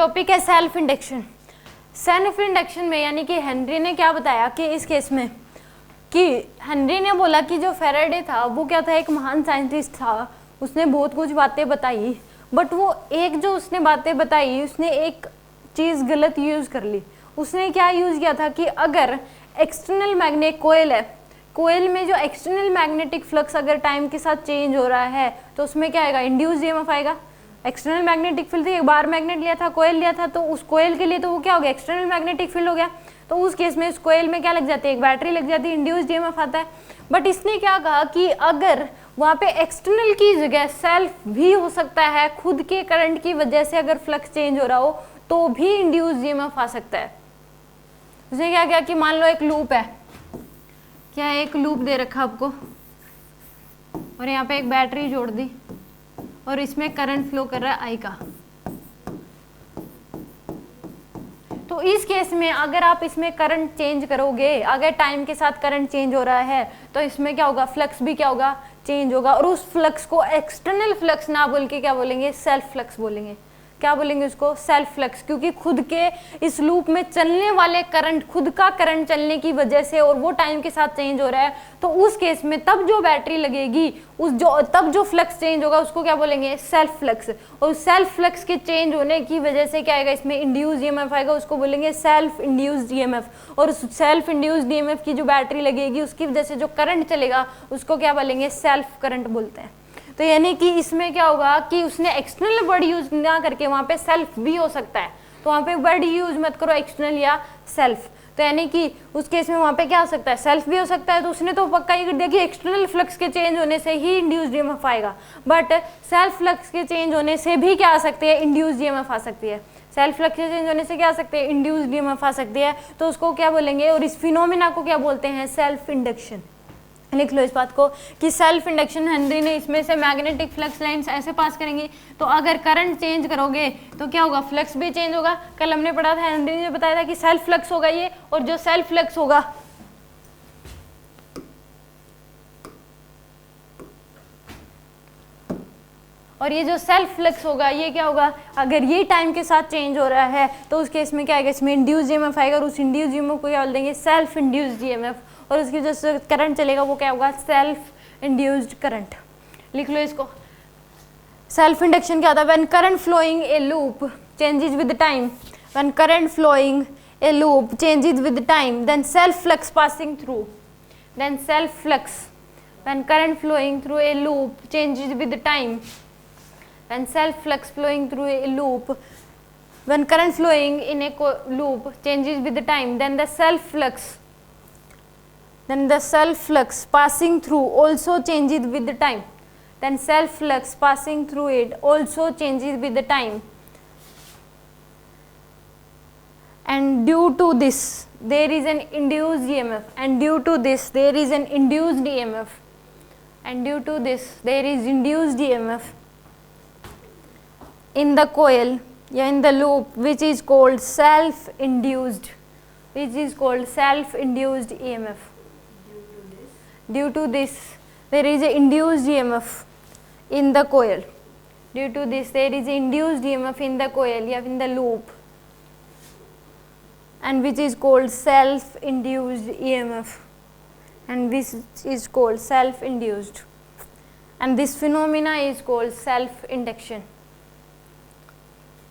Topic है self induction. Self induction में यानी कि हेनरी ने क्या बताया कि इस केस में कि हेनरी ने बोला कि जो फैराडे था वो क्या था, एक महान साइंटिस्ट था, उसने बहुत कुछ बातें बताई, बट वो एक जो उसने बातें बताई उसने एक चीज़ गलत यूज़ कर ली। उसने क्या यूज़ किया था कि अगर एक्सटर्नल मैग्नेट कोयल है, कोयल में जो एक्सटर्नल मैग्नेटिक फ्लक्स अगर टाइम के साथ चेंज हो रहा है तो उसमें क्या आएगा, इंड्यूस ईएमएफ आएगा। एक्सटर्नल मैग्नेटिक फील्ड थी, एक बार मैग्नेट लिया था, कोयल लिया था, तो उस कोयल के लिए तो वो क्या हो गया, एक्सटर्नल मैग्नेटिक फील्ड हो गया। तो उस केस में उस कोयल में क्या लग जाती है, एक बैटरी लग जाती है, इंड्यूस्ड ईएमएफ आता है। बट इसने क्या कहा कि अगर वहाँ पे एक्सटर्नल की जगह सेल्फ भी हो सकता है, खुद के करंट की वजह से अगर फ्लक्स चेंज हो रहा हो तो भी इंड्यूस्ड ईएमएफ आ सकता है। उसने क्या किया कि मान लो एक लूप है, क्या है, एक लूप दे रखा आपको और यहाँ पे एक बैटरी जोड़ दी और इसमें करंट फ्लो कर रहा है आई का। तो इस केस में अगर आप इसमें करंट चेंज करोगे, अगर टाइम के साथ करंट चेंज हो रहा है तो इसमें क्या होगा, फ्लक्स भी क्या होगा, चेंज होगा। और उस फ्लक्स को एक्सटर्नल फ्लक्स ना बोल के क्या बोलेंगे, सेल्फ फ्लक्स बोलेंगे। क्या बोलेंगे उसको, सेल्फ फ्लक्स, क्योंकि खुद के इस लूप में चलने वाले करंट, खुद का करंट चलने की वजह से और वो टाइम के साथ चेंज हो रहा है, तो उस केस में तब जो बैटरी लगेगी तब जो फ्लक्स चेंज होगा उसको क्या बोलेंगे, सेल्फ फ्लक्स। और सेल्फ फ्लक्स के चेंज होने की वजह से क्या आएगा, इसमें इंड्यूस्ड ईएमएफ आएगा, उसको बोलेंगे सेल्फ इंड्यूस्ड ईएमएफ। और उस सेल्फ इंड्यूस्ड ईएमएफ की जो बैटरी लगेगी उसकी वजह से जो करंट चलेगा उसको क्या बोलेंगे, सेल्फ करंट बोलते हैं। तो यानी कि इसमें क्या होगा कि उसने एक्सटर्नल वर्ड यूज ना करके वहां पे सेल्फ भी हो सकता है, तो वहां पे वर्ड यूज मत करो एक्सटर्नल या सेल्फ। तो यानी कि उस केस में वहां पे क्या हो सकता है, सेल्फ भी हो सकता है। तो उसने तो पक्का ही कर दिया कि एक्सटर्नल फ्लक्स के चेंज होने से ही इंड्यूस्ड ईएमएफ आएगा, बट सेल्फ फ्लक्स के चेंज होने से भी क्या आ सकती है, इंड्यूस्ड ईएमएफ आ सकती है। सेल्फ फ्लक्स के चेंज होने से क्या आ सकते हैं, इंड्यूस्ड ईएमएफ आ सकती है। तो उसको क्या बोलेंगे, और इस फिनोमिना को क्या बोलते हैं, सेल्फ इंडक्शन। लिख लो इस बात को कि सेल्फ इंडक्शन हेनरी ने इसमें से मैग्नेटिक फ्लक्स लाइंस ऐसे पास करेंगी, तो अगर करंट चेंज करोगे तो क्या होगा, फ्लक्स भी चेंज होगा। कल हमने पढ़ा था, हेनरी ने बताया था कि सेल्फ फ्लक्स होगा ये, और जो सेल्फ फ्लक्स होगा और ये जो सेल्फ फ्लक्स होगा ये क्या होगा, अगर ये टाइम के साथ चेंज हो रहा है तो उस केस में क्या आएगा, इसमें इंड्यूस्ड ईएमएफ आएगा, और उस इंड्यूस्ड ईएमएफ को क्या बोल देंगे, सेल्फ इंड्यूस्ड ईएमएफ। और उसकी जो करंट चलेगा वो क्या होगा, सेल्फ इंड्यूस्ड करंट। लिख लो इसको। सेल्फ इंडक्शन क्या होता है, when current flowing a loop changes with time, when current flowing a loop changes with time, then self flux passing through, then self flux, when current flowing through a loop changes with time, when self flux flowing through a loop, when current flowing in a loop changes with the time, then the self flux passing through also changes with the time, then self flux passing through it also changes with the time, and due to this there is an induced EMF, and due to this there is an induced EMF, and due to this there is induced EMF in the coil या in the loop, which is called self-induced, which is called self-induced EMF. Due to this there is a induced EMF in the coil. Due to this there is a induced EMF in the coil या in the loop, and which is called self-induced EMF, and this is called self-induced, and this phenomena is called self-induction,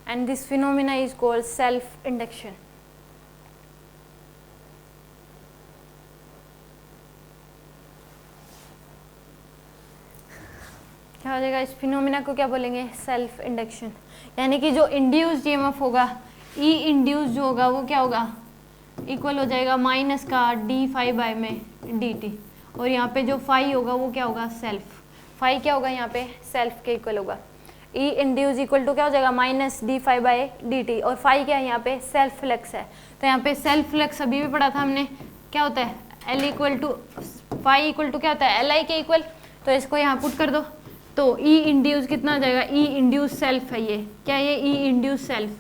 and this phenomena is called self induction. क्या हो जाएगा, इस phenomena को क्या बोलेंगे, self induction. यानी कि जो इंड्यूस्ड ईएमएफ होगा, ई इंड्यूस्ड जो होगा वो क्या होगा, इक्वल हो जाएगा माइनस का डी फाई बाय में डी टी, और यहाँ पे जो फाई होगा वो क्या होगा, सेल्फ। फाई क्या होगा यहाँ पे, सेल्फ के इक्वल होगा। ई इंड्यूस इक्वल टू क्या हो जाएगा, minus D phi by D T, और फाई क्या है यहाँ पे, सेल्फ फ्लक्स है। तो यहाँ पे सेल्फ फ्लक्स अभी भी पढ़ा था हमने, क्या होता है, L equal to phi equal to क्या होता है, एल आई के इक्वल। तो इसको यहाँ पुट कर दो, तो ई इंड्यूस कितना हो जाएगा, ई इंड्यूस सेल्फ है ये, क्या ये ई इंड्यूस सेल्फ,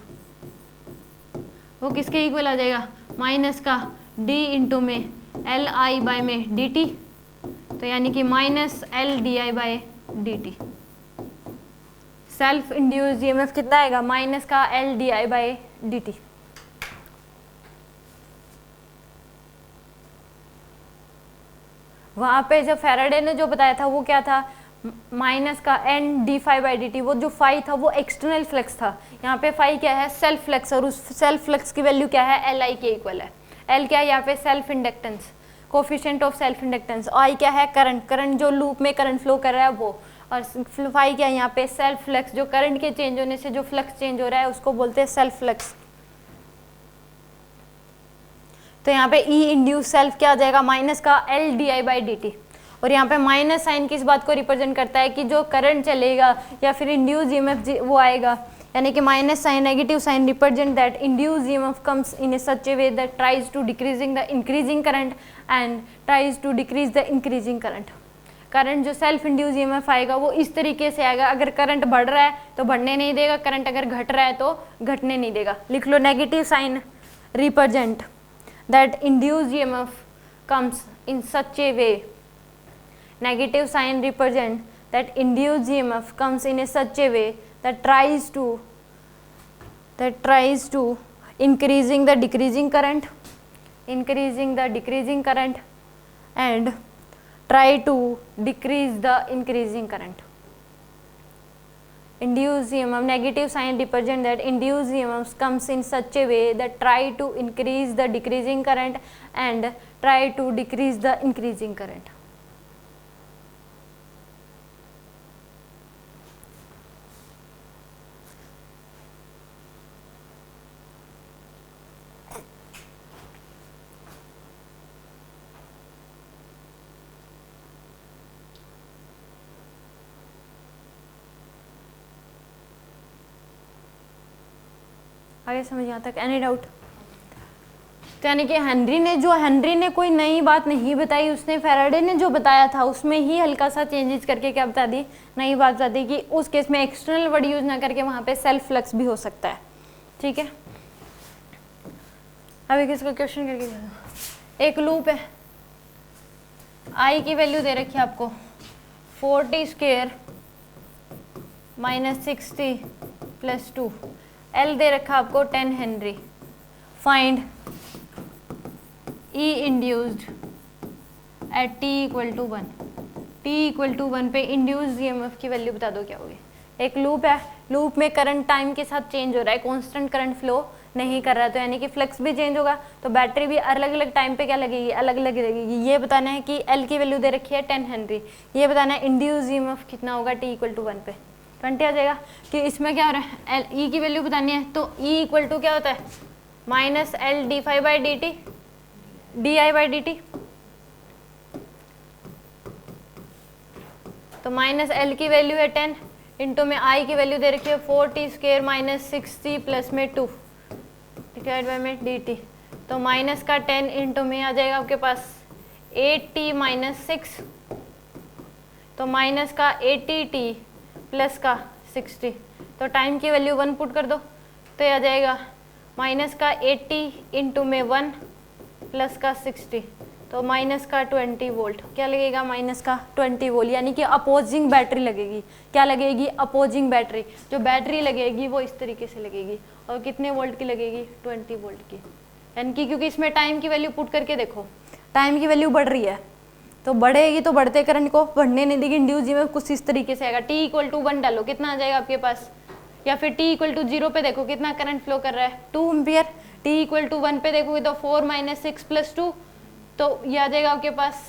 वो किसके इक्वल आ जाएगा, माइनस का डी इंटू में एल आई बाय में डी टी, तो यानी कि minus L D I by D T. Self induced EMF कितना आएगा, माइनस का L D I by D T. वहां पे जब फेराडे ने जो बताया था वो क्या था, माइनस का N D phi by D T. वो जो फाई था वो एक्सटर्नल फ्लक्स था, यहाँ पे फाई क्या है, सेल्फ फ्लक्स, और उस सेल्फ फ्लक्स की वैल्यू क्या है, एल आई के इक्वल है। एल क्या है यहाँ पे, self inductance, coefficient of self inductance. I क्या है, करंट, करंट जो लूप में करंट फ्लो कर रहा है वो, और फाई क्या है यहाँ पे, सेल्फ फ्लक्स, जो करंट के चेंज होने से जो फ्लक्स चेंज हो रहा है उसको बोलते हैं सेल्फ फ्लक्स। तो यहाँ पे ई इंड्यूस सेल्फ क्या आ जाएगा, माइनस का L D I by D T. और यहाँ पे माइनस साइन किस बात को रिप्रेजेंट करता है कि जो करंट चलेगा या फिर इंड्यूस ईएमएफ वो आएगा, यानी कि minus sign, negative sign represent that induce EMF comes in a such a way that tries to decreasing the increasing current and tries to decrease the increasing current. Current जो self induce EMF आएगा वो इस तरीके से आएगा, अगर current बढ़ रहा है तो बढ़ने नहीं देगा, करंट अगर घट रहा है तो घटने नहीं देगा। लिख लो, negative sign represent that induced EMF comes in such a way, negative sign represent that induced EMF comes in a such a way that tries to increasing the decreasing current and try to decrease the increasing current. Induced EMF, negative sign represent that induced EMF comes in such a way that try to increase the decreasing current and try to decrease the increasing current. आगे समझ यहाँ तक, any doubt? तो यानी कि Henry ने कोई नई बात नहीं बताई, उसने फेराडे ने जो बताया था उसमें ही हल्का सा चेंजेस करके क्या बता दी, नई बात बता दी कि उस केस में एक्सटर्नल वर्ड यूज ना करके वहां पे सेल्फ फ्लक्स भी हो सकता है। ठीक है, अभी किसका क्वेश्चन करके, एक लूप है, आई की वैल्यू दे रखी है आपको 40 स्क्वायर माइनस 60 प्लस 2, एल दे रखा आपको 10 henry. Find E induced at T equal to 1, T equal to 1 पे इंड्यूस्ड ईएमएफ की वैल्यू बता दो क्या होगी। एक लूप है, लूप में करंट टाइम के साथ चेंज हो रहा है, कांस्टेंट करंट फ्लो नहीं कर रहा है, तो यानी कि फ्लक्स भी चेंज होगा, तो बैटरी भी अलग अलग टाइम पे क्या लगेगी, अलग अलग लगेगी। ये बताना है कि एल की वैल्यू दे रखी है 10 हेनरी, ये बताना है इंड्यूस्ड ईएमएफ कितना होगा टी इक्वल टू 1 पे, 20 आ जाएगा। कि इसमें क्या हो रहा है, एल ई की वैल्यू बतानी है, तो ई इक्वल टू क्या होता है, minus L D phi by D T D I by D T. तो माइनस एल की वैल्यू है 10 इंटू में आई की वैल्यू दे रखी है 40 स्क्वायर माइनस 60 प्लस में 2 डिवाइड बाई में डी टी। तो माइनस का 10 इंटू में आ जाएगा आपके पास 8t माइनस 6, तो माइनस का 80t प्लस का 60, तो टाइम की वैल्यू 1 पुट कर दो, तो ये आ जाएगा माइनस का 80 इंटू में 1 प्लस का 60, तो माइनस का 20 वोल्ट। क्या लगेगा, माइनस का 20 वोल्ट, यानी कि अपोजिंग बैटरी लगेगी। क्या लगेगी, अपोजिंग बैटरी। जो बैटरी लगेगी वो इस तरीके से लगेगी, और कितने वोल्ट की लगेगी, 20 वोल्ट की। यानी कि क्योंकि इसमें टाइम की वैल्यू पुट करके देखो, टाइम की वैल्यू बढ़ रही है, तो बढ़ेगी तो बढ़ते करंट को बढ़ने नहीं देगी, इंड्यूस में कुछ इस तरीके से आएगा। टी इक्वल टू 1 डालो, कितना आ जाएगा आपके पास, या फिर टी इक्वल टू 0 पे देखो कितना करंट फ्लो कर रहा है, 2 एम्पियर। टी इक्वल टू 1 पे देखोगे तो 4 माइनस 6 प्लस 2, तो ये आ जाएगा आपके पास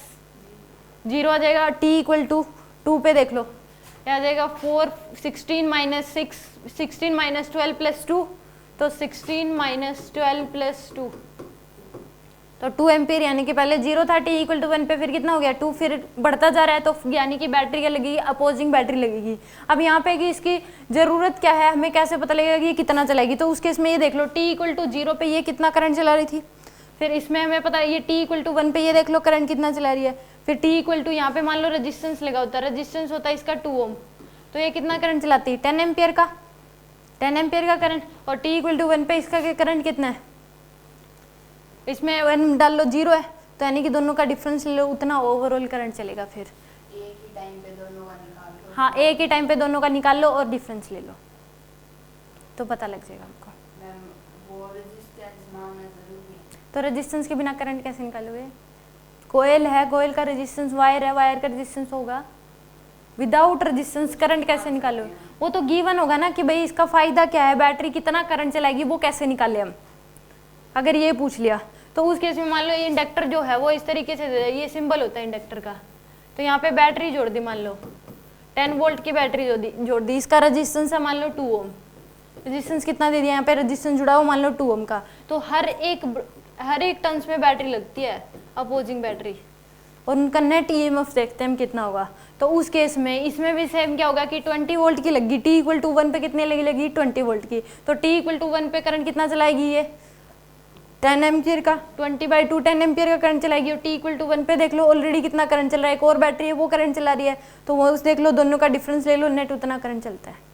0 आ जाएगा। टी इक्वल टू 2 पे देख लो, ये आ जाएगा 4 16 माइनस 6 16 माइनस 12 प्लस 2, तो 16 माइनस 12 प्लस 2, तो 2 एम्पियर, यानी कि पहले 0 था टी इक्वल टू 1 पे, फिर कितना हो गया 2, फिर बढ़ता जा रहा है, तो यानी कि बैटरी क्या लगेगी, अपोजिंग बैटरी लगेगी। अब यहाँ पे कि इसकी ज़रूरत क्या है, हमें कैसे पता लगेगा कि ये कितना चलाएगी, तो उसके इसमें ये देख लो, टी इक्वल टू 0 पे ये कितना करंट चला रही थी, फिर इसमें हमें पता है ये टी इक्वल टू 1 पे ये देख लो करंट कितना चला रही है, फिर टी इक्वल टू यहाँ पे मान लो रेजिस्टेंस लगा होता है, रेजिस्टेंस होता है इसका 2 ओम, तो ये कितना करंट चलाती है, 10 एम्पियर का, 10 एम्पियर का करंट, और टी इक्वल टू 1 पे इसका करंट कितना है, इसमें 1 डाल लो 0 है, तो यानी कि दोनों का डिफरेंस ले लो, उतना ओवरऑल करंट चलेगा। फिर एक ही टाइम पे दोनों का निकाल लो, हाँ, एक ही टाइम पे दोनों का निकाल लो और डिफरेंस ले लो तो पता लग जाएगा आपको। वो रेजिस्टेंस मानना जरूरी है। तो रेजिस्टेंस के बिना करंट कैसे निकालोगे? कोयल है, कोयल का रेजिस्टेंस वायर है, वायर का रेजिस्टेंस होगा। विदाउट रेजिस्टेंस करंट कैसे निकालोगे? वो तो गिवन होगा ना कि भाई इसका फायदा क्या है, बैटरी कितना करंट चलाएगी, वो कैसे निकाले हम। अगर ये पूछ लिया तो उस केस में मान लो ये इंडक्टर जो है वो इस तरीके से, ये सिंबल होता है इंडक्टर का, तो यहाँ पे बैटरी जोड़ दी, मान लो 10 वोल्ट की बैटरी जोड़ दी, इसका रेजिस्टेंस है मान लो 2 ओम। रेजिस्टेंस कितना दे दिया यहाँ पे, रेजिस्टेंस जुड़ा हो मान लो 2 ओम का, तो हर एक टर्न्स में बैटरी लगती है, अपोजिंग बैटरी, और उनका नेट ईएमएफ देखते हैं हम कितना होगा। तो उस केस में इसमें भी सेम क्या होगा कि 20 वोल्ट की लगी, टी इक्वल टू 1 पे कितने लगी 20 वोल्ट की, तो टी इक्वल टू 1 पे करंट कितना चलाएगी ये 10 एम्पियर का, 20/2 10 एम्पियर का करंट चलाएगी। और टी इक्वल टू 1 पे देख लो ऑलरेडी कितना करंट चल रहा है, एक और बैटरी है वो करंट चला रही है, तो वो उस देख लो दोनों का डिफरेंस ले लो, नेट उतना करंट चलता है।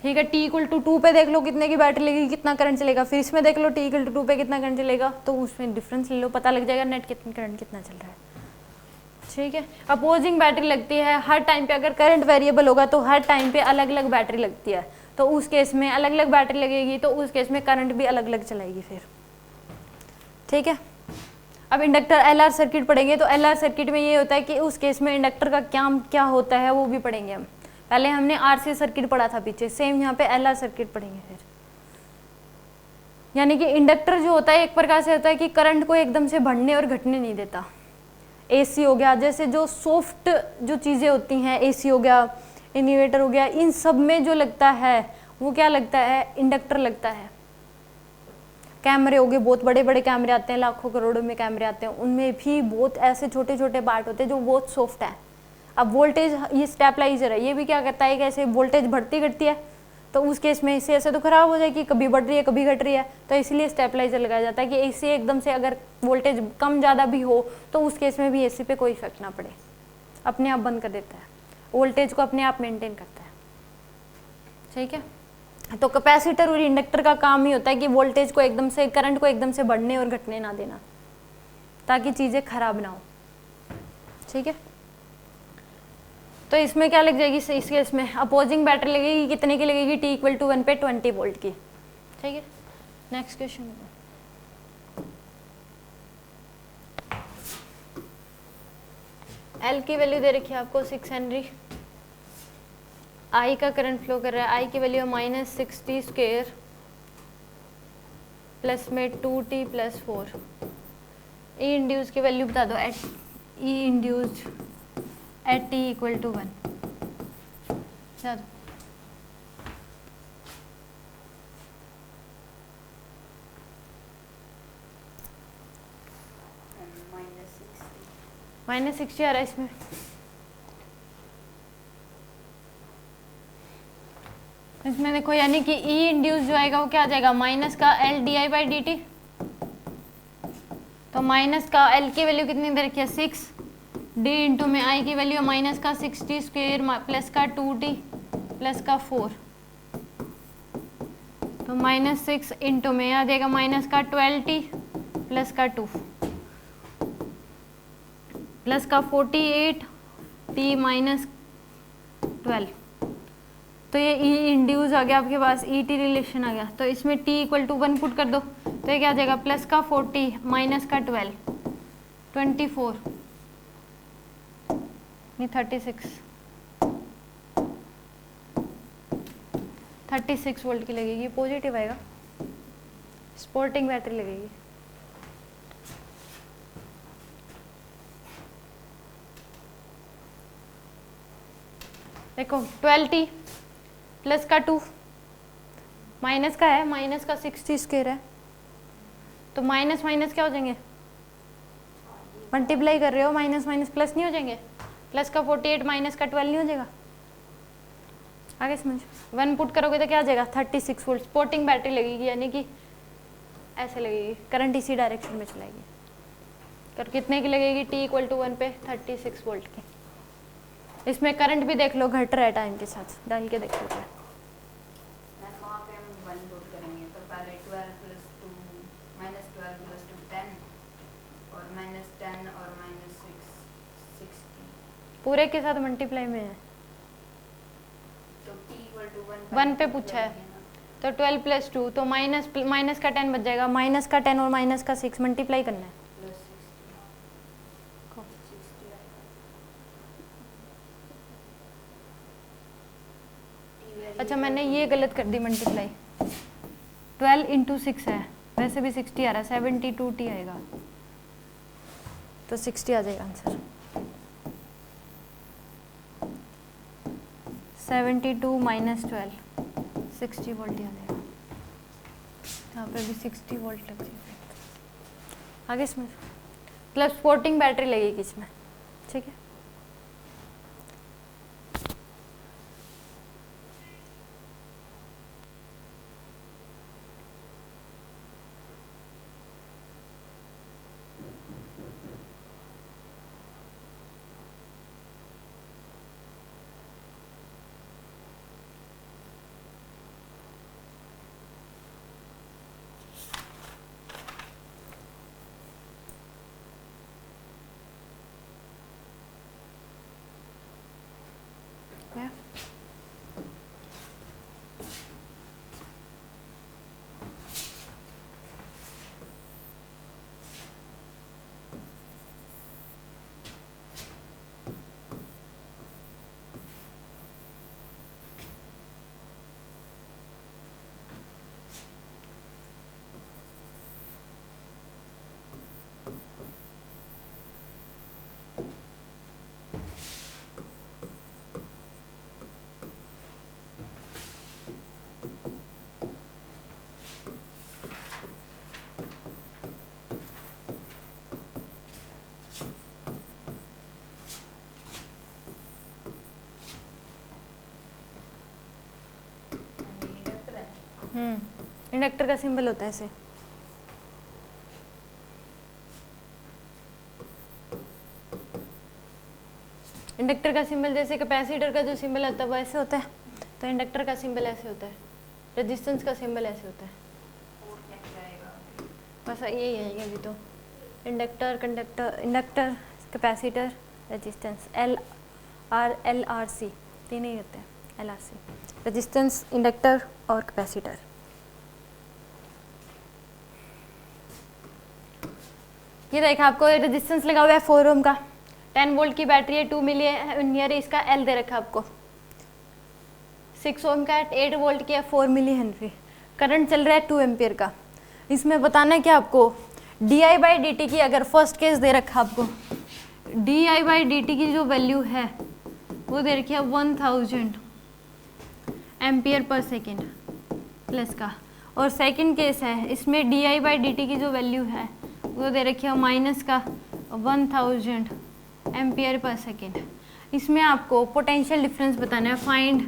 ठीक है, टी इक्वल टू 2 पे देख लो कितने की बैटरी लगेगी, कितना करंट चलेगा, फिर इसमें देख लो टी इक्वल टू 2 पे कितना करंट चलेगा, तो उसमें डिफरेंस ले लो, पता लग जाएगा नेट कितना करंट कितना चल रहा है। ठीक है, अपोजिंग बैटरी लगती है हर टाइम पे, अगर करंट वेरिएबल होगा तो हर टाइम पे अलग अलग बैटरी लगती है, तो उस केस में अलग अलग बैटरी लगेगी, तो उस केस में करंट भी अलग अलग चलाएगी फिर। ठीक है, अब इंडक्टर एलआर सर्किट पढ़ेंगे, तो एलआर सर्किट में ये होता है कि उस केस में इंडक्टर का क्या होता है वो भी पढ़ेंगे हम। पहले हमने आरसी सर्किट पढ़ा था पीछे, सेम यहाँ पे एलआर सर्किट पढ़ेंगे फिर। यानी कि इंडक्टर जो होता है एक प्रकार से होता है कि करंट को एकदम से बढ़ने और घटने नहीं देता। एसी हो गया, जैसे जो सॉफ्ट जो चीज़ें होती हैं, एसी हो गया, इन्वर्टर हो गया, इन सब में जो लगता है वो क्या लगता है, इंडक्टर लगता है। कैमरे हो गए, बहुत बड़े बड़े कैमरे आते हैं, लाखों करोड़ों में कैमरे आते हैं, उनमें भी बहुत ऐसे छोटे छोटे पार्ट होते हैं जो बहुत सॉफ्ट है। अब वोल्टेज, ये स्टेबलाइजर है, ये भी क्या करता है कि ऐसे वोल्टेज बढ़ती घटती है, तो उस केस में इसे ऐसे तो खराब हो जाएगी, कभी बढ़ रही है कभी घट रही है, तो इसलिए स्टेबलाइजर लगाया जाता है कि एसी एकदम से अगर वोल्टेज कम ज़्यादा भी हो तो उस केस में भी एसी पे कोई इफेक्ट ना पड़े, अपने आप बंद कर देता है, वोल्टेज को अपने आप मेंटेन करता है। ठीक है, तो कैपेसिटर और इंडक्टर का काम ही होता है कि वोल्टेज को एकदम से, करंट को एकदम से बढ़ने और घटने ना देना, ताकि चीज़ें खराब ना हो। ठीक है, तो इसमें क्या लग जाएगी, इस केस में अपोजिंग बैटरी लगेगी, कितने की लगेगी, टी इक्वल टू 1 पे 20 वोल्ट की। ठीक है, नेक्स्ट क्वेश्चन। एल की वैल्यू दे रखी है आपको 6 हेनरी, आई का करंट फ्लो कर रहा है, आई की वैल्यू -60 स्क्वायर प्लस में 2t + 4। ई इंड्यूस की वैल्यू बता दो, at E induce at t equal to 1। चलो -60 आ रहा है इसमें। इसमें देखो यानी कि ई इंड्यूस जो आएगा वो क्या आ जाएगा, माइनस का एल di/dt, तो माइनस का एल की वैल्यू कितनी दे रखी है 6, डी इंटू में आई की वैल्यू माइनस का 60 स्क्वायर प्लस का 2t प्लस का 4, तो -6 इंटू में आ जाएगा माइनस का 12t प्लस का 2 प्लस का 48t माइनस 12, तो ये ई इंड्यूस आ गया आपके पास, ई टी रिलेशन आ गया, तो इसमें t इक्वल टू 1 पुट कर दो, तो ये क्या आ जाएगा, प्लस का 40 माइनस का 12 24 नहीं 36 वोल्ट की लगेगी, पॉजिटिव आएगा, स्पोर्टिंग बैटरी लगेगी। देखो 12t प्लस का 2 माइनस का है, माइनस का 60 स्क्वायर है, तो माइनस माइनस क्या हो जाएंगे, मल्टीप्लाई कर रहे हो, माइनस माइनस प्लस नहीं हो जाएंगे, प्लस का 48 माइनस का 12 नहीं हो जाएगा, आगे समझ। 1 पुट करोगे तो क्या आ जाएगा 36 वोल्ट, स्पोर्टिंग बैटरी लगेगी, यानी कि ऐसे लगेगी, करंट इसी डायरेक्शन में चलाएगी। कर कितने की लगेगी, t इक्वल टू 1 पे 36 वोल्ट की। इसमें करंट भी देख लो घट रहा है टाइम के साथ, डाल के देख लो क्या। वहाँ पे हम 1 पुट करेंगे, तो पहले 12 + 2 -12 + 2 10 और -10 और -6 60, पूरे के साथ मल्टीप्लाई में है, 1 पे पूछा है, तो 12 + 2 तो माइनस का 10 बच जाएगा, माइनस का 10 और माइनस का 6 मल्टीप्लाई करना है। अच्छा मैंने ये गलत कर दी मल्टीप्लाई, 12 × 6 है, वैसे भी 60 आ रहा है, 72t आएगा, तो 60 आ जाएगा आंसर। 72 - 12 60 वोल्ट आ जाएगा, यहाँ पे भी 60 वोल्ट लग जाएगा। आगे इसमें मतलब स्पोर्टिंग बैटरी लगेगी इसमें, ठीक है। Yeah. इंडक्टर का सिंबल होता है ऐसे। इंडक्टर का सिंबल जैसे कैपेसिटर का जो सिंबल होता है वो ऐसे होता है, तो इंडक्टर का सिंबल ऐसे होता है, रेजिस्टेंस का सिंबल ऐसे होता है। बस यही है अभी तो, inductor, conductor, inductor, capacitor, resistance, LRC तीन ही होते हैं, LRC, रेजिस्टेंस, इंडक्टर और कैपेसिटर। ये देखा आपको रेजिस्टेंस लगा हुआ है 4 ओम का, 10 वोल्ट की बैटरी है, 2 मिली एम्पियर, इसका L दे रखा आपको। 6 ओम का 8 वोल्ट की है, 4 मिली हेनरी, करंट चल रहा है 2 एम्पियर का। इसमें बताना है कि आपको di/dt की, अगर फर्स्ट केस दे रखा आपको, di/dt की जो वैल्यू है वो दे रखी है 1000 एम्पियर पर सेकेंड प्लस का, और सेकंड केस है इसमें di/dt की जो वैल्यू है वो दे रखी है माइनस का 1000 एम्पियर पर सेकेंड। इसमें आपको पोटेंशियल डिफरेंस बताना है, फाइंड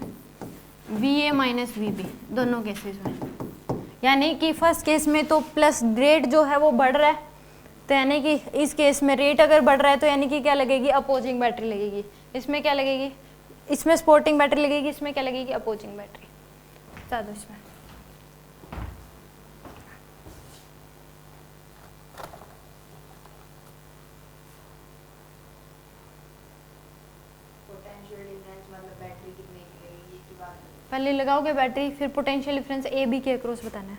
VA - VB दोनों केसेस में। यानी कि फर्स्ट केस में तो प्लस रेट जो है वो बढ़ रहा है, तो यानी कि इस केस में रेट अगर बढ़ रहा है तो यानी कि क्या लगेगी, अपोजिंग बैटरी लगेगी। इसमें क्या लगेगी, इसमें स्पोर्टिंग बैटरी लगेगी, इसमें क्या लगेगी, अपोजिंग बैटरी। बता दो इसमें। पहले लगाओगे बैटरी, फिर पोटेंशियल डिफरेंस AB के अक्रॉस बताना है।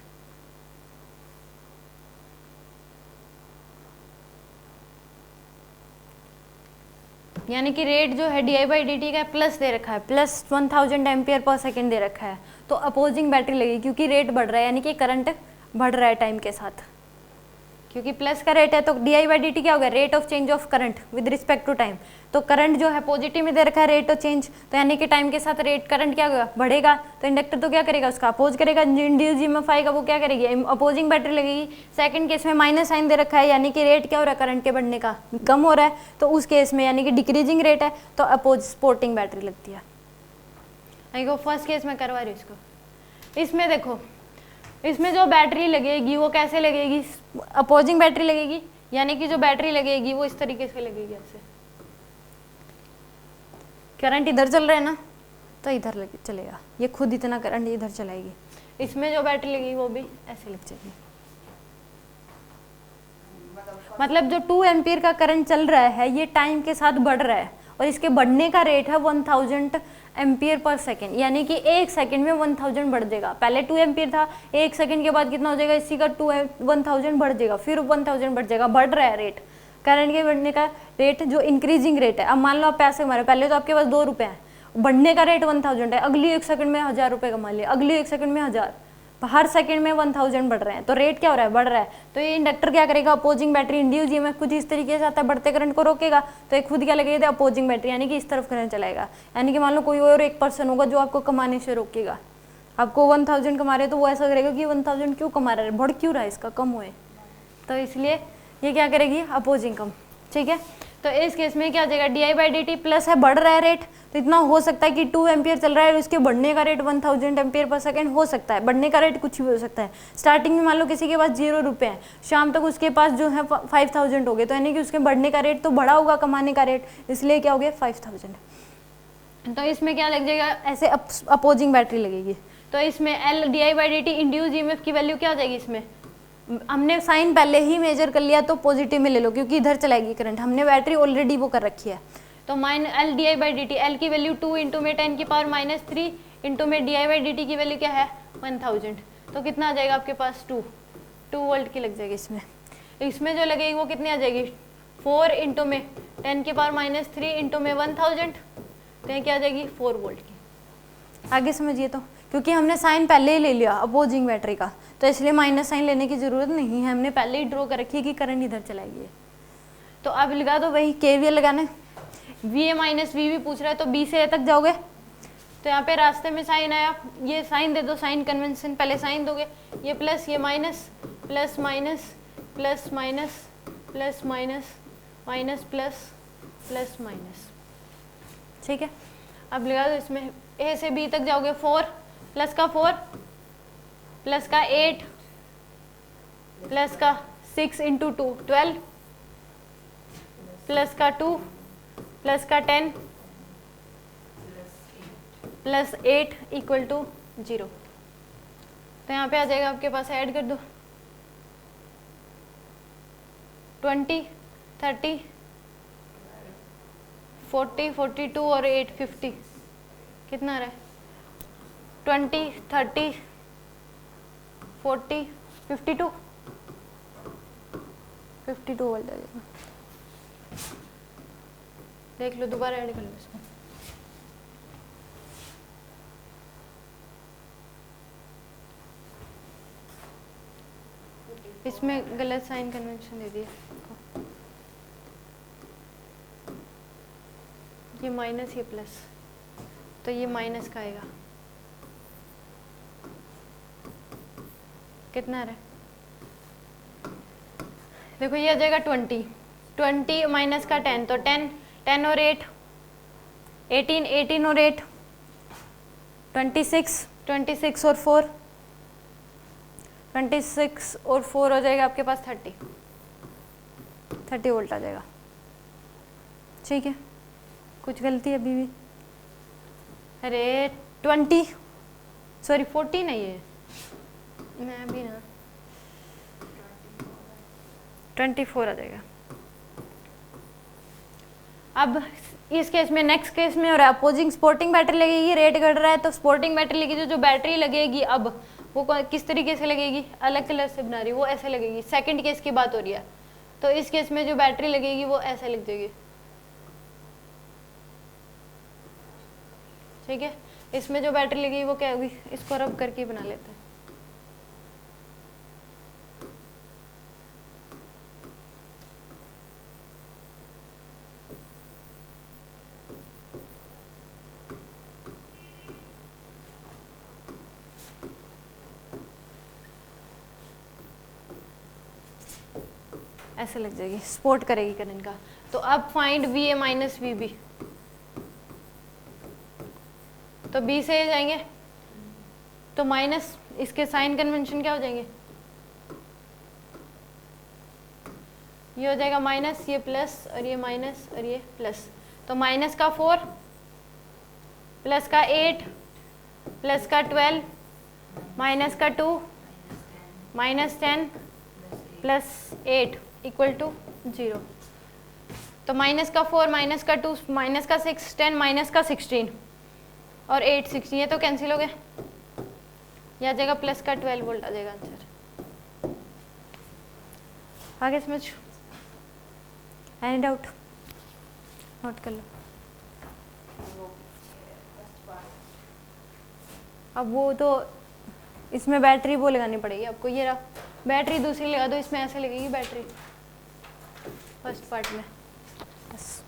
यानी कि रेट जो है di/dt का प्लस दे रखा है, प्लस 1000 एम्पियर पर सेकेंड दे रखा है, तो अपोजिंग बैटरी लगेगी क्योंकि रेट बढ़ रहा है, यानी कि करंट बढ़ रहा है टाइम के साथ। क्योंकि प्लस का रेट है तो di/dt क्या होगा, rate of change of current with respect to time. तो करंट जो है पॉजिटिव में दे रखा है रेट ऑफ चेंज, तो यानी कि टाइम के साथ रेट करंट क्या होगा, बढ़ेगा, तो इंडक्टर तो क्या करेगा, उसका अपोज करेगा। इंड्यूस ईएमएफ आएगा वो क्या करेगी, अपोजिंग बैटरी लगेगी। सेकंड केस में माइनस साइन दे रखा है, यानी कि रेट क्या हो रहा है, करंट के बढ़ने का कम हो रहा है, तो उस केस में यानी कि डिक्रीजिंग रेट है, तो अपोज स्पोर्टिंग बैटरी लगती है। देखो फर्स्ट केस में करवा रही हूँ इसको। इसमें देखो, इसमें जो बैटरी लगेगी वो कैसे लगेगी, अपोजिंग बैटरी लगेगी, यानी कि जो बैटरी लगेगी वो इस तरीके से लगेगी, ऐसे करंट इधर चल रहा है ना, तो इधर चलेगा, ये खुद इतना करंट इधर चलाएगी। इसमें जो बैटरी लगेगी वो भी ऐसे लग जाएगी। मतलब जो 2 एम्पियर का करंट चल रहा है ये टाइम के साथ बढ़ रहा है, और इसके बढ़ने का रेट है 1000 एम्पियर पर सेकेंड, यानी कि 1 सेकेंड में 1000 बढ़ जाएगा। पहले 2 एम्पियर था, 1 सेकेंड के बाद कितना हो जाएगा, इसी का 1000 बढ़ जाएगा, फिर 1000 बढ़ जाएगा, बढ़ रहा है रेट, करंट के बढ़ने का रेट जो इंक्रीजिंग रेट है। अब मान लो आप पैसे कमा रहे, पहले तो आपके पास 2 रुपये हैं, बढ़ने का रेट 1000 है, अगली 1 सेकंड में 1000 रुपये कमा लिए, अगली 1 सेकंड में 1000, हर सेकंड में 1000 बढ़ रहे हैं, तो रेट क्या हो रहा है, बढ़ रहा है। तो ये इंडक्टर क्या करेगा, अपोजिंग बैटरी इंड्यूस ईएमएफ कुछ इस तरीके से आता है, बढ़ते करंट को रोकेगा, तो एक खुद क्या लगेगा, अपोजिंग बैटरी, यानी कि इस तरफ करंट चलाएगा। यानी कि मान लो कोई और एक पर्सन होगा जो आपको कमाने से रोकेगा, आपको 1000 कमा रहे तो वो ऐसा करेगा कि 1000 क्यों कमा रहा है, बढ़ क्यों रहा है, इसका कम हुए, तो इसलिए ये क्या करेगी, अपोजिंग कम, ठीक है। तो इस केस में क्या हो जाएगा, di/dt प्लस है, बढ़ रहा है रेट, तो इतना हो सकता है कि 2 एम्पियर चल रहा है, उसके बढ़ने का रेट 1000 एम्पियर पर सेकंड हो सकता है, बढ़ने का रेट कुछ भी हो सकता है। स्टार्टिंग में मान लो किसी के पास 0 रुपये है, शाम तक उसके पास जो है 5000 हो गए, तो यानी कि उसके बढ़ने का रेट तो बढ़ा होगा कमाने का रेट, इसलिए क्या हो गया 5000। तो इसमें क्या लग जाएगा, ऐसे अपोजिंग बैटरी लगेगी। तो इसमें L di/dt इंड्यूस ईएमएफ की वैल्यू क्या हो जाएगी, इसमें हमने साइन पहले ही मेजर कर लिया तो पॉजिटिव में ले लो, क्योंकि इधर चलाएगी करंट, हमने बैटरी ऑलरेडी वो कर रखी है। तो L di/dt, L की वैल्यू 2 इंटू में 10 की पावर -3 इंटू में di/dt की वैल्यू क्या है 1000, तो कितना आ जाएगा आपके पास 2 वोल्ट की लग जाएगी। इसमें जो लगेगी वो कितनी आ जाएगी 4 इंटू में 10 की पावर -3 इंटू में 1000, तो ये क्या आ जाएगी 4 वोल्ट की। आगे समझिए, तो क्योंकि हमने साइन पहले ही ले लिया अपोजिंग बैटरी का, तो इसलिए माइनस साइन लेने की जरूरत नहीं है, हमने पहले ही ड्रॉ कर रखी है कि करंट इधर चलाएगी। तो अब लगा दो वही KVL लगाना है, VA माइनस VB पूछ रहा है, तो B से A तक जाओगे, तो यहाँ पे रास्ते में साइन आया, ये साइन दे दो, साइन कन्वेंशन, पहले साइन दोगे, ये प्लस ये minus, plus minus plus minus plus minus minus plus plus minus, ठीक है। अब लगा दो इसमें A से B तक जाओगे, 4 प्लस का 4 प्लस का 8 प्लस का 6 इंटू 2 12 प्लस का 2 प्लस का 10 प्लस 8 इक्वल टू 0। तो यहाँ पे आ जाएगा आपके पास, ऐड कर दो 20 30 40 42 और 8 50, कितना आ रहा है 20 30 40 52 वोल्ट आ जाएगा। देख लो, दोबारा ऐड कर लो इसमें। इसमें गलत साइन कन्वेंशन दे दिया, ये माइनस ये प्लस, तो ये माइनस का आएगा, कितना आ रहा है देखो, ये आ जाएगा 20 माइनस का 10, तो 10 और 8 18 और 8 26 और 4 26 और 4 हो जाएगा आपके पास 30 वोल्ट आ जाएगा, ठीक है। कुछ गलती अभी भी, अरे 40 नहीं है, मैं भी ना 24 आ जाएगा। अब इस केस में, नेक्स्ट केस में हो रहा है अपोजिंग स्पोर्टिंग बैटरी लगेगी, रेट घट रहा है, तो स्पोर्टिंग बैटरी लगेगी, जो बैटरी लगेगी अब वो किस तरीके से लगेगी, अलग कलर से बना रही है, वो ऐसे लगेगी। सेकंड केस की बात हो रही है, तो इस केस में जो बैटरी लगेगी वो ऐसे लग जाएगी, ठीक है। इसमें जो बैटरी लगेगी वो क्या होगी, इसको रब करके बना लेते हैं। ऐसे लग जाएगी, सपोर्ट करेगी करंट का। तो अब फाइंड VA माइनस VB, तो B से जाएंगे तो माइनस, इसके साइन कन्वेंशन क्या हो जाएंगे, ये हो जाएगा माइनस, ये प्लस और ये माइनस और ये प्लस, तो माइनस का 4 प्लस का 8 प्लस का 12 माइनस का 2 माइनस 10 प्लस 8 इक्वल टू 0। तो माइनस का 4 माइनस का 2 माइनस का 6 10 माइनस का 16, और 860, ये तो कैंसिल हो गया, ये आ जाएगा प्लस का 12 वोल्ट आ जाएगा आंसर। आगे समझ, एनी डाउट, नोट कर लो। वो फर्स्ट पार्ट अब वो तो इसमें बैटरी वो लगानी पड़ेगी आपको, ये रहा बैटरी दूसरी लगा दो, इसमें ऐसे लगेगी बैटरी फर्स्ट पार्ट में बस।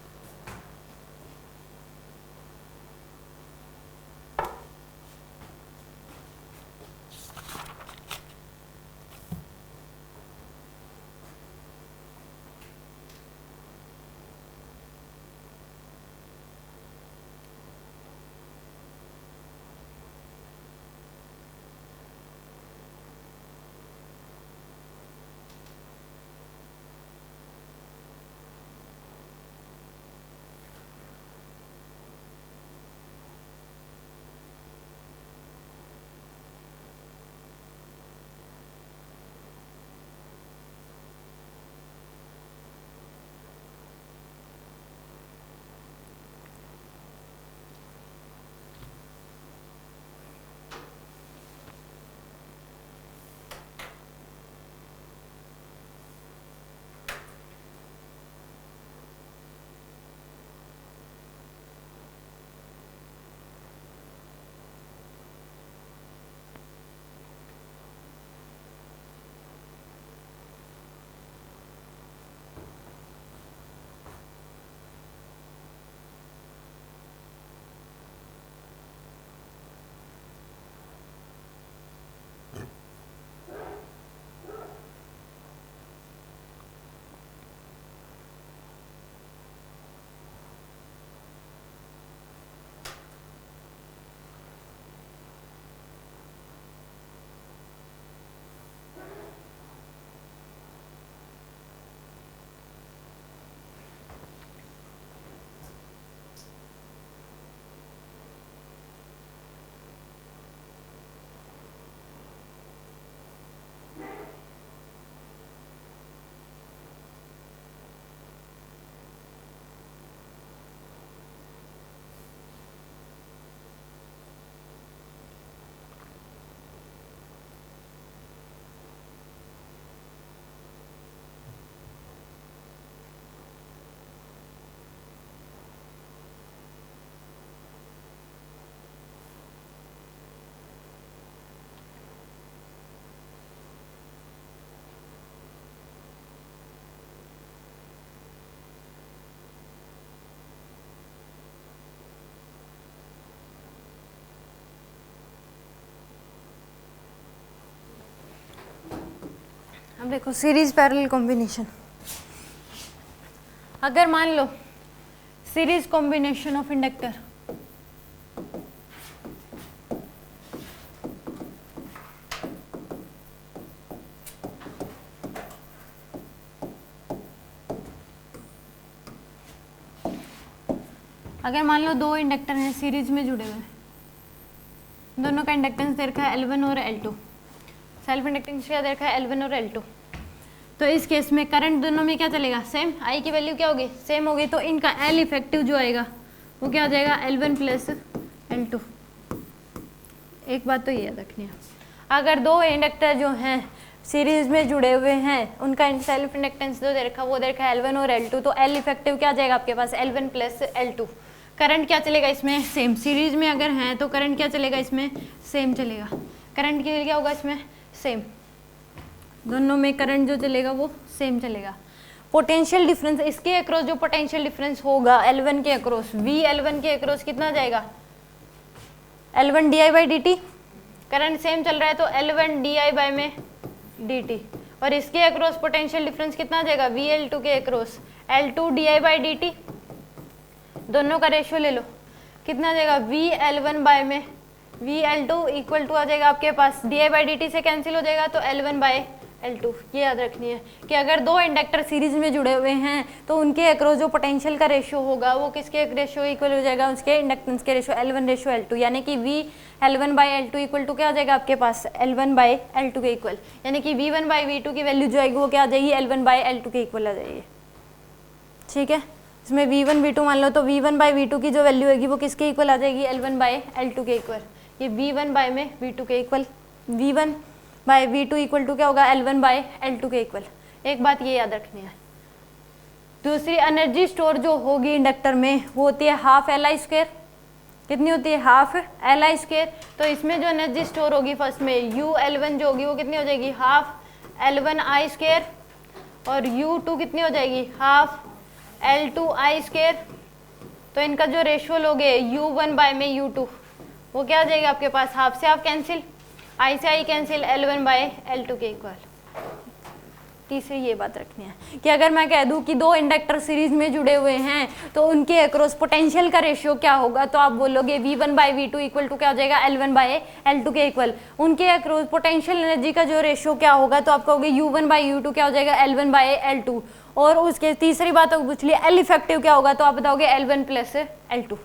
अब देखो सीरीज पैरेलल कॉम्बिनेशन, अगर मान लो सीरीज कॉम्बिनेशन ऑफ इंडक्टर, अगर मान लो दो इंडक्टर हैं सीरीज में जुड़े हुए, दोनों का इंडक्टेंस दे रखा है L1 और L2, सेल्फ इंडक्टेंस क्या दे रखा है L1 और L2, तो इस केस में करंट दोनों में क्या चलेगा, सेम, आई की वैल्यू क्या होगी, सेम होगी, तो इनका L इफेक्टिव जो आएगा वो क्या आ जाएगा L1 प्लस L2। एक बात तो ये याद रखनी है, अगर दो इंडक्टर जो हैं सीरीज में जुड़े हुए हैं उनका सेल्फ इंडक्टेंस जो दे रखा वो दे रखा है L1 और L2, तो L इफेक्टिव क्या आ जाएगा आपके पास L1 प्लस L2। करंट क्या चलेगा इसमें, सेम, सीरीज में अगर हैं तो करंट क्या चलेगा इसमें, सेम चलेगा, करंट की वैल्यू क्या होगा इसमें, सेम, दोनों में करंट जो चलेगा वो सेम चलेगा। पोटेंशियल डिफरेंस, इसके अक्रॉस जो पोटेंशियल डिफरेंस होगा L1 के अक्रॉस, V L1 के अक्रॉस कितना जाएगा, L1 di by dt, current same चल रहा है तो L1 di बाई में dt, और इसके अक्रॉस पोटेंशियल डिफरेंस कितना जाएगा V L2 के across L2 di by dt, दोनों का रेशियो ले लो, कितना जाएगा V L1 बाय में V L2 इक्वल टू आ जाएगा आपके पास di बाई dt से कैंसिल हो जाएगा तो L1 बाय L2। ये याद रखनी है कि अगर दो इंडक्टर सीरीज में जुड़े हुए हैं तो उनके अक्रॉस जो पोटेंशियल का रेशियो होगा वो किसके रेशियो इक्वल हो जाएगा, उसके इंडक्टेंस के रेशियो L1 रेशियो L2, यानी कि V L1 by L2 equal to क्या आ जाएगा आपके पास L1 बाय L2 के इक्वल, यानी कि V1 बाय V2 की वैल्यू जो आएगी वो क्या आ जाएगी L1 बाय L2 के इक्वल आ जाएगी। ठीक है, इसमें V1 V2 मान लो, तो V1 बाई V2 की जो वैल्यू होगी वो किसके इक्वल आ जाएगी, L1 बाई L2 के इक्वल। ये V1 बाई में V2 के equal, V1 by V2 equal to क्या होगा, L1 बाई L2 के इक्वल। एक बात ये याद रखनी है। दूसरी एनर्जी स्टोर जो होगी इंडक्टर में वो होती है हाफ Li स्क्वायर। कितनी होती है, हाफ Li स्क्वायर। तो इसमें जो एनर्जी स्टोर होगी फर्स्ट में UL1 जो होगी वो कितनी हो जाएगी, हाफ L1I स्क्वायर, और U2 कितनी हो जाएगी, हाफ L2I स्क्वायर। तो इनका जो रेशियो लोगे U1 बाय में U2 वो क्या आ जाएगा आपके पास, हाफ से हाफ कैंसिल, I से I cancel, L1 by L2 के इक्वल। तीसरी ये बात रखनी है कि अगर मैं कह दूं कि दो इंडक्टर सीरीज में जुड़े हुए हैं तो उनके अक्रॉस पोटेंशियल का रेशियो क्या होगा, तो आप बोलोगे V1 by V2 equal to क्या हो जाएगा, L1 बाई L2 के इक्वल। उनके अक्रॉस पोटेंशियल एनर्जी का जो रेशियो क्या होगा, तो आप कहोगे U1 बाई U2 क्या हो जाएगा, L1 बाई L2। और उसके तीसरी बात पूछ ली L इफेक्टिव क्या होगा, तो आप बताओगे L1 प्लस L2।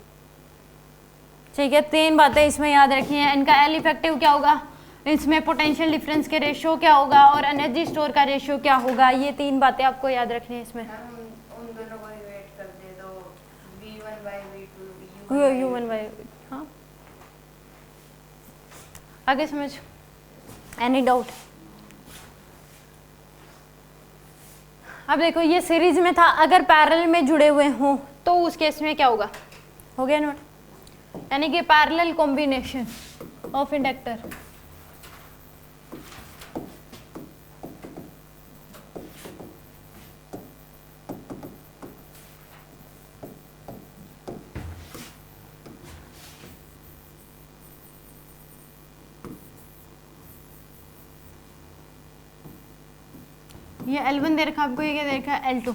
ठीक है, तीन बातें इसमें याद रखी हैं। इनका L इफेक्टिव क्या होगा, इसमें पोटेंशियल डिफरेंस के रेशियो क्या होगा, और एनर्जी स्टोर का रेशियो क्या होगा। ये तीन बातें आपको याद रखनी है इसमें। उन दोनों को इवेट कर दे तो V1 by V2 U1 by, हाँ आगे समझ, एनी डाउट। अब देखो ये सीरीज में था, अगर पैरेलल में जुड़े हुए हों तो उस केस में क्या होगा, हो गया नोट, यानी कि पैरेलल कॉम्बिनेशन ऑफ इंडक्टर। ये L1 दे रखा आपको, ये क्या दे रखा है, L2।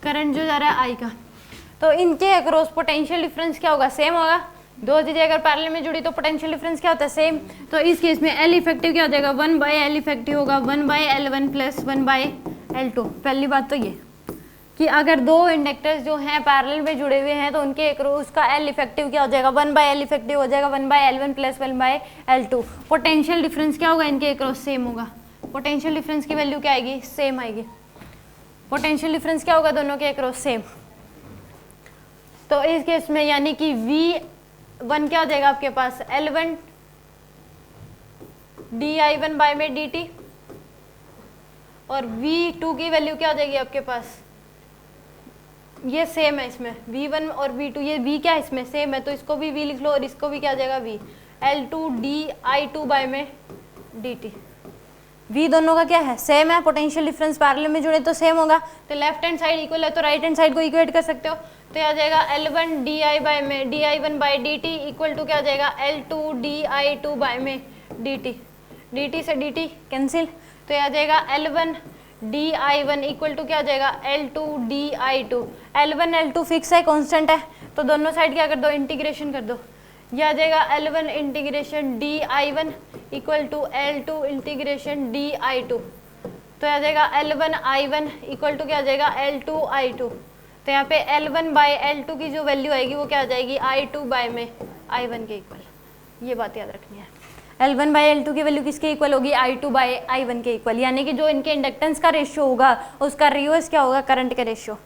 करंट जो जा रहा है I का, तो इनके अक्रॉस पोटेंशियल डिफरेंस क्या होगा, सेम होगा। दो चीजें अगर पैरेलल में जुड़ी तो पोटेंशियल डिफरेंस क्या होता है, सेम। तो इस केस में L इफेक्टिव क्या हो जाएगा, 1 बाई L इफेक्टिव होगा 1 by L1 plus 1 by L2। पहली बात तो ये कि अगर दो इंडक्टर्स जो हैं पैरेलल में जुड़े हुए हैं तो उनके अक्रॉस का L इफेक्टिव क्या हो जाएगा, 1 बाई L इफेक्टिव हो जाएगा 1 by L1 plus 1 by L2। Potential difference क्या होगा, इनके अक्रॉस सेम होगा। पोटेंशियल डिफरेंस की वैल्यू क्या आएगी, सेम आएगी। पोटेंशियल डिफरेंस क्या होगा, दोनों के अक्रॉस सेम। तो इस केस में यानी कि V1 क्या हो जाएगा आपके पास, L1 dI1 बाय में dt, और V2 की वैल्यू क्या हो जाएगी आपके पास, ये सेम है इसमें V1 और V2, ये V क्या है इसमें सेम है, तो इसको भी V लिख लो और इसको भी क्या आ जाएगा V, L2 dI2 बाय में dt। V दोनों का क्या है, सेम है। पोटेंशियल डिफरेंस पैरेलल में जुड़े तो सेम होगा। तो लेफ्ट हैंड साइड इक्वल है तो राइट हैंड साइड को इक्वेट कर सकते हो। तो आ जाएगा L1 di बाय में di1 bye dt equal to क्या आ जाएगा L2 di2 बाय में dt। dt से dt कैंसिल, तो आ जाएगा L1 di1 इक्वल टू क्या आ जाएगा L2 di2। L1 L2 fix है, कांस्टेंट है, तो दोनों साइड क्या कर दो, इंटीग्रेशन कर दो। यह आ जाएगा L1 integration di1 equal to L2 integration di2। तो आ जाएगा L1 i1 इक्वल टू क्या आ जाएगा L2 i2। तो यहाँ पे L1 बाय L2 की जो वैल्यू आएगी वो क्या आ जाएगी I2 बाय में I1 के इक्वल। ये बात याद रखनी है। L1 बाय L2 की वैल्यू किसके इक्वल होगी, I2 बाय I1 के इक्वल। यानी कि जो इनके इंडक्टेंस का रेशियो होगा उसका रिवर्स क्या होगा, करंट का रेशियो।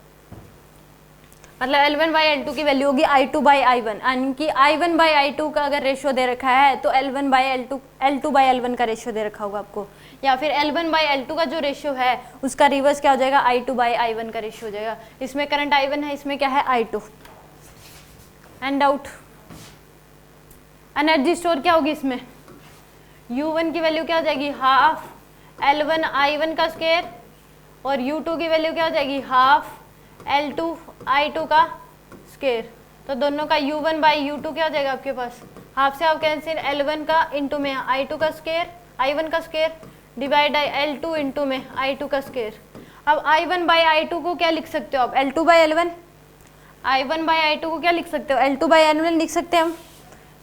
मतलब L1 बाई L2 की वैल्यू होगी I2 बाई I1, यानी कि I1 बाई I2 का अगर रेशियो दे रखा है तो L1 by L2 L2 by L1 का रेशियो दे रखा होगा आपको, या फिर L1 बाई L2 का जो रेशियो है उसका रिवर्स क्या हो जाएगा, I2 बाई I1 का रेशियो हो जाएगा। इसमें करंट I1 है, इसमें क्या है I2। And out. Energy store क्या होगी इसमें, U1 की वैल्यू क्या हो जाएगी, हाफ L1 I1 का स्क्वायर, और U2 की वैल्यू क्या हो जाएगी, हाफ L2 I2 का स्क्वायर। तो दोनों का U1 बाई U2 क्या हो जाएगा आपके पास, हाफ से हाफ कैंसिल, L1 का इंटू में I2 का स्क्वायर, I1 का स्क्वायर डिवाइड L2 इंटू में I2 का स्क्वायर। अब I1 बाई I2 को क्या लिख सकते हो आप, L2 by L1। I1 by I2 को क्या लिख सकते हो, L2 बाई L1 लिख सकते हैं हम।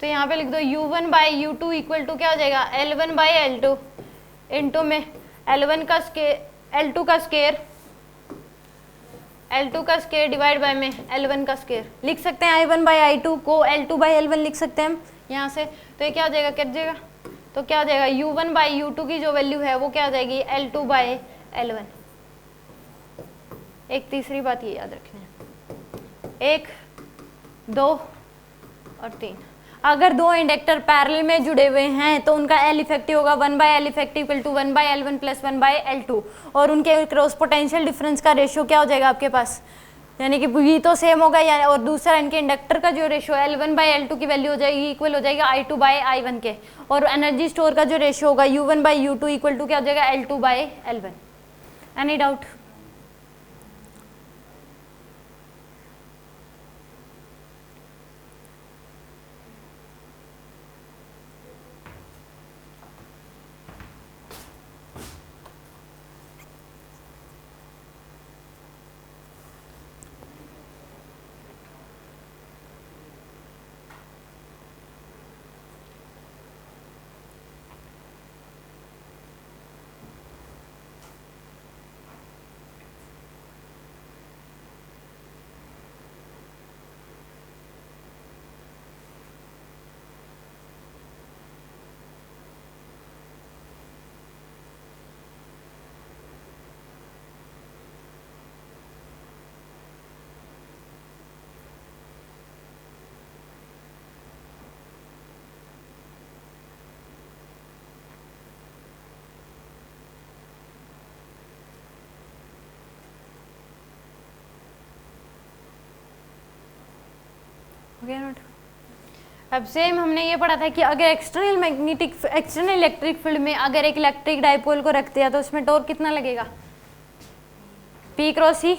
तो यहाँ पे लिख दो U1 by U2 equal to क्या हो जाएगा L1 बाई L2 इंटू में L1 का स्क्वायर, L2 का स्क्वायर, L2 का स्क्वायर डिवाइड बाय में L1 का स्क्वायर। लिख सकते हैं I1 बाई I2 को L2 बाई L1 लिख सकते हैं हम यहाँ से। तो ये क्या हो जाएगा, कट जाएगा, तो क्या हो जाएगा U1 बाई U2 की जो वैल्यू है वो क्या हो जाएगी L2 बाई L1। एक तीसरी बात ये याद रखनी है, 1, 2 और 3। अगर दो इंडक्टर पैरेलल में जुड़े हुए हैं तो उनका एल इफेक्टिव होगा 1/L effective equal to 1/L1 plus 1/L2, और उनके क्रॉस पोटेंशियल डिफरेंस का रेशियो क्या हो जाएगा आपके पास, यानी कि V तो सेम होगा या, और दूसरा इनके इंडक्टर का जो रेशियो L1/L2 की वैल्यू हो जाएगी इक्वल हो जाएगा I2/I1 के, और एनर्जी स्टोर का जो रेशियो होगा U1/U2 इक्वल टू क्या हो जाएगा L2/L1। Any doubt? अब सेम हमने ये पढ़ा था कि अगर एक्सटर्नल इलेक्ट्रिक फील्ड में अगर एक इलेक्ट्रिक डाइपोल को रखते हैं तो उसमें टॉर्क कितना लगेगा, P क्रॉस E।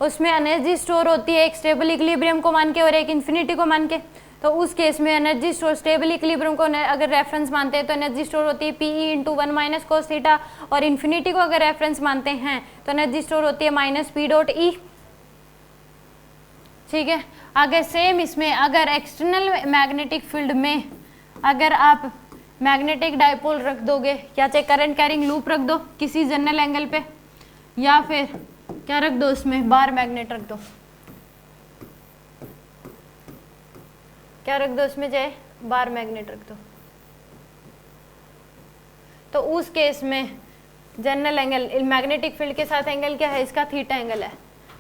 उसमें एनर्जी स्टोर होती है एक स्टेबल इक्विलिब्रियम को मान के और एक इन्फिनिटी को मान के। तो उस केस में एनर्जी स्टोर स्टेबल इक्विलिब्रियम को अगर रेफरेंस मानते हैं तो एनर्जी स्टोर होती है PE into 1 minus cos theta, और इन्फिनिटी को अगर रेफरेंस मानते हैं तो एनर्जी स्टोर होती है माइनस P डॉट E। ठीक है। आगे सेम इसमें अगर एक्सटर्नल मैग्नेटिक फील्ड में अगर आप मैग्नेटिक डाइपोल रख दोगे, या चाहे करंट कैरिंग लूप रख दो किसी जनरल एंगल पे, या फिर क्या रख दो उसमें बार मैग्नेट रख दो, क्या रख दो उसमें, चाहे बार मैग्नेट रख दो, तो उस केस में जनरल एंगल मैग्नेटिक फील्ड के साथ एंगल क्या है, इसका थीटा एंगल है।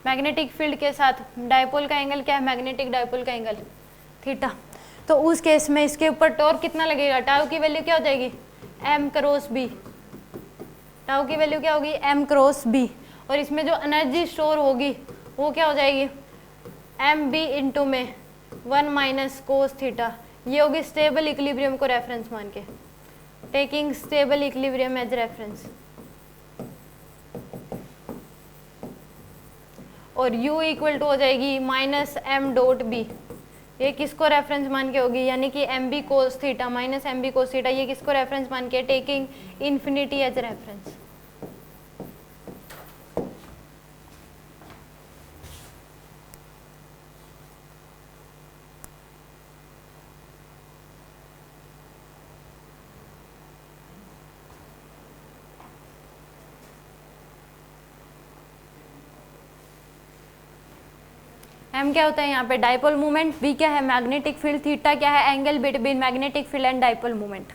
मैग्नेटिक फील्ड के साथ डाइपोल का एंगल क्या है, मैग्नेटिक डाइपोल का एंगल थीटा। तो उस केस में इसके ऊपर टॉर्क कितना लगेगा, टाउ की वैल्यू क्या हो जाएगी m क्रॉस b, टाउ की वैल्यू क्या होगी m क्रॉस b, और इसमें जो एनर्जी स्टोर होगी वो क्या हो जाएगी mb इंटू में 1 माइनस कोस थीटा। ये होगी स्टेबल इक्विलिब्रियम को रेफरेंस मान के, taking stable equilibrium as reference, और u इक्वल टू हो जाएगी माइनस m डॉट b। ये किसको रेफरेंस मान के होगी, यानी कि mb cos theta minus mb cos theta, ये किसको रेफरेंस मान के, taking infinity as reference. m क्या होता है यहाँ पे डाइपोल मूवमेंट, v क्या है मैग्नेटिक फील्ड, थीटा क्या है angle between magnetic field and dipole movement.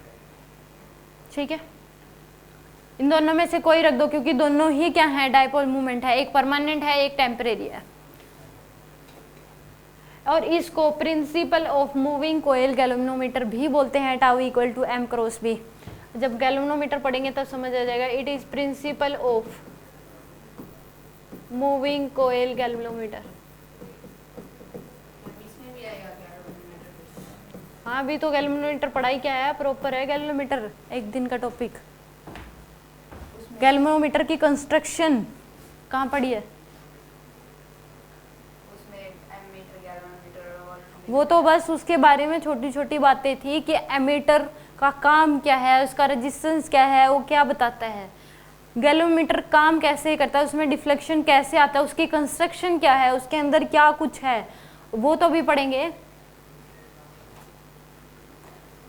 ठीक है, इन दोनों में से कोई रख दो क्योंकि दोनों ही क्या है डाइपोल मूवमेंट है, एक परमानेंट है एक टेम्परेरी है। और इसको principle of moving coil galvanometer भी बोलते हैं, tau equal to m cross b। जब गैल्वेनोमीटर पढ़ेंगे तब समझ आ जाएगा, it is principle of moving coil galvanometer. हाँ अभी तो गैल्वेनोमीटर पढ़ाई क्या है, प्रॉपर है गैल्वेनोमीटर, एक दिन का टॉपिक। गैल्वेनोमीटर की कंस्ट्रक्शन कहाँ पढ़ी है, वो तो बस उसके बारे में छोटी छोटी बातें थी कि एमीटर का काम क्या है, उसका रेजिस्टेंस क्या है, वो क्या बताता है, गैल्वेनोमीटर काम कैसे करता है, उसमें डिफ्लेक्शन कैसे आता है, उसकी कंस्ट्रक्शन क्या है, उसके अंदर क्या कुछ है, वो तो अभी पढ़ेंगे।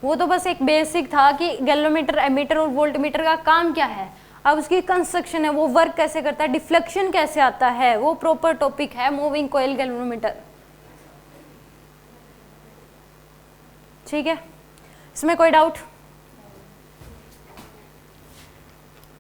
वो तो बस एक बेसिक था कि गैल्वेनोमीटर एमीटर और वोल्टमीटर का काम क्या है। अब उसकी कंस्ट्रक्शन है, वो वर्क कैसे करता है, डिफ्लेक्शन कैसे आता है, वो प्रॉपर टॉपिक है मूविंग कोयल गैल्वेनोमीटर। ठीक है, इसमें कोई डाउट?